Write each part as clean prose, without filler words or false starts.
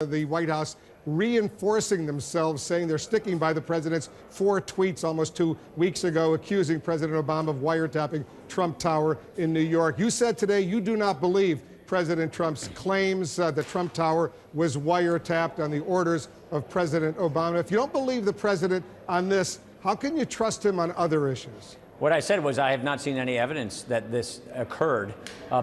The White House reinforcing themselves, saying they're sticking by the president's 4 tweets almost 2 weeks ago, accusing President Obama of wiretapping Trump Tower in New York. You said today you do not believe President Trump's claims that Trump Tower was wiretapped on the orders of President Obama. If you don't believe the president on this, how can you trust him on other issues? What I said was I have not seen any evidence that this occurred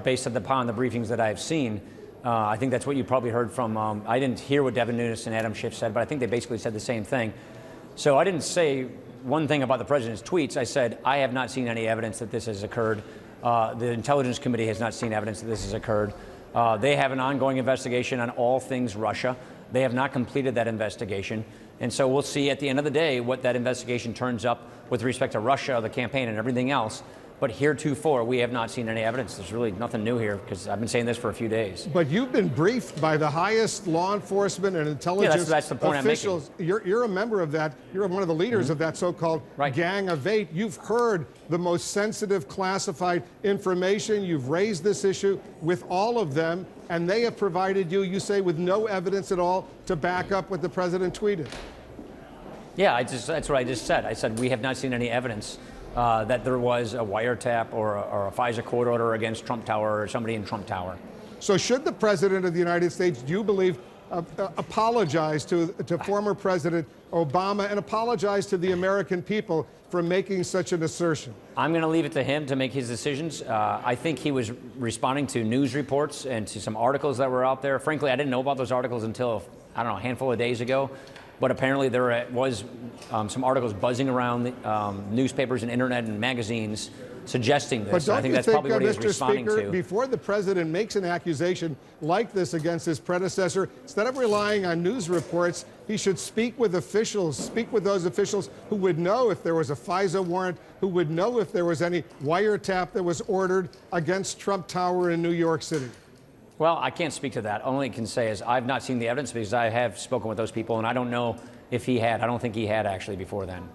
based upon the briefings that I have seen. I think that's what you probably heard from, I didn't hear what Devin Nunes and Adam Schiff said, but I think they basically said the same thing. So I didn't say one thing about the president's tweets. I said I have not seen any evidence that this has occurred. The Intelligence Committee has not seen evidence that this has occurred. They have an ongoing investigation on all things Russia. They have not completed that investigation. And so we'll see at the end of the day what that investigation turns up with respect to Russia, the campaign, and everything else. But heretofore, we have not seen any evidence. There's really nothing new here because I've been saying this for a few days. But you've been briefed by the highest law enforcement and intelligence that's the point officials. I'm making. You're a member of that. You're one of the leaders of that so-called Gang of Eight. You've heard the most sensitive classified information. You've raised this issue with all of them, and they have provided you say, with no evidence at all to back up what the president tweeted. Yeah, that's what I just said. I said we have not seen any evidence that there was a wiretap or a FISA court order against Trump Tower or somebody in Trump Tower. So should the president of the United States, do you believe, apologize to former President Obama and apologize to the American people for making such an assertion? I'm going to leave it to him to make his decisions. I think he was responding to news reports and to some articles that were out there. Frankly, I didn't know about those articles until, I don't know, a handful of days ago. But apparently there was some articles buzzing around the, newspapers and internet and magazines suggesting this. But I think that's probably what he was responding Speaker, to. Before the president makes an accusation like this against his predecessor, instead of relying on news reports, he should speak with officials, speak with those officials who would know if there was a FISA warrant, who would know if there was any wiretap that was ordered against Trump Tower in New York City. Well, I can't speak to that. All I can say is I've not seen the evidence because I have spoken with those people, and I don't know if he had. I don't think he had actually before then.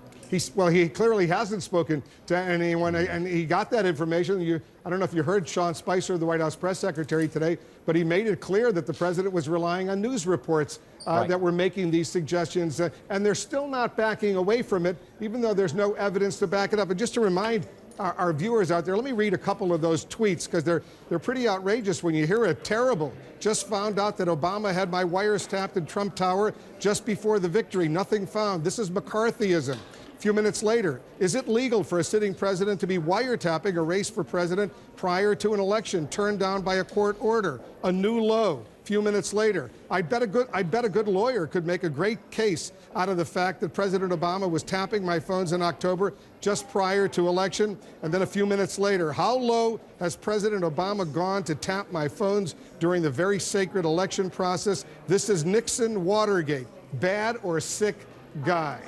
Well, he clearly hasn't spoken to anyone, and he got that information. I don't know if you heard Sean Spicer, the White House press secretary, today, but he made it clear that the president was relying on news reports that were making these suggestions, and they're still not backing away from it, even though there's no evidence to back it up. And just to remind our viewers out there, let me read a couple of those tweets because they're pretty outrageous when you hear it. Terrible. Just found out that Obama had my wires tapped in Trump Tower just before the victory. Nothing found. This is McCarthyism. A few minutes later, is it legal for a sitting president to be wiretapping a race for president prior to an election turned down by a court order? A new low. A few minutes later, I bet a good lawyer could make a great case out of the fact that President Obama was tapping my phones in October just prior to election. And then a few minutes later, how low has President Obama gone to tap my phones during the very sacred election process? This is Nixon Watergate. Bad or sick guy.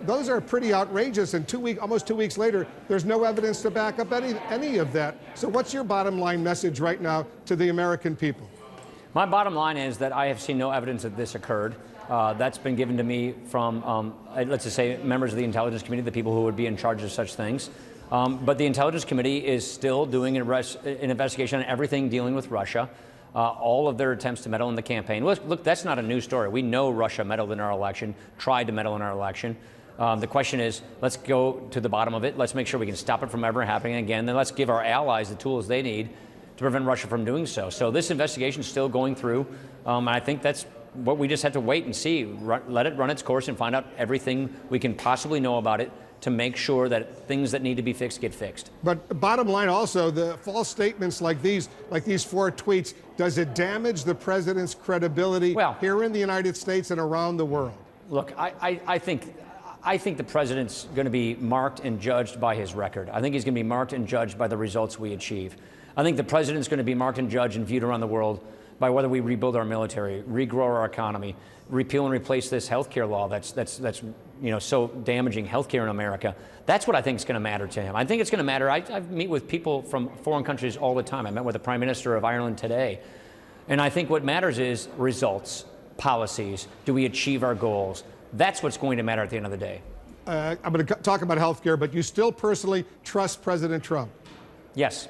Those are pretty outrageous, and almost 2 weeks later, there's no evidence to back up any of that. So what's your bottom line message right now to the American people? My bottom line is that I have seen no evidence that this occurred. That's been given to me from, let's just say, members of the Intelligence Committee, the people who would be in charge of such things. But the Intelligence Committee is still doing an investigation on everything dealing with Russia. All of their attempts to meddle in the campaign. Look, that's not a new story. We know Russia meddled in our election, tried to meddle in our election. The question is, let's go to the bottom of it. Let's make sure we can stop it from ever happening again. Then let's give our allies the tools they need to prevent Russia from doing so. So this investigation is still going through. And I think that's what we just have to wait and see. Let it run its course and find out everything we can possibly know about it to make sure that things that need to be fixed get fixed. But bottom line also, the false statements like these 4 tweets, does it damage the president's credibility here in the United States and around the world? Look, I think the president's going to be marked and judged by his record. I think he's going to be marked and judged by the results we achieve. I think the president's going to be marked and judged and viewed around the world by whether we rebuild our military, regrow our economy, repeal and replace this health care law that's so damaging health care in America. That's what I think is going to matter to him. I think it's going to matter. I meet with people from foreign countries all the time. I met with the Prime Minister of Ireland today. And I think what matters is results, policies. Do we achieve our goals? That's what's going to matter at the end of the day. I'm going to talk about health care, but you still personally trust President Trump? Yes.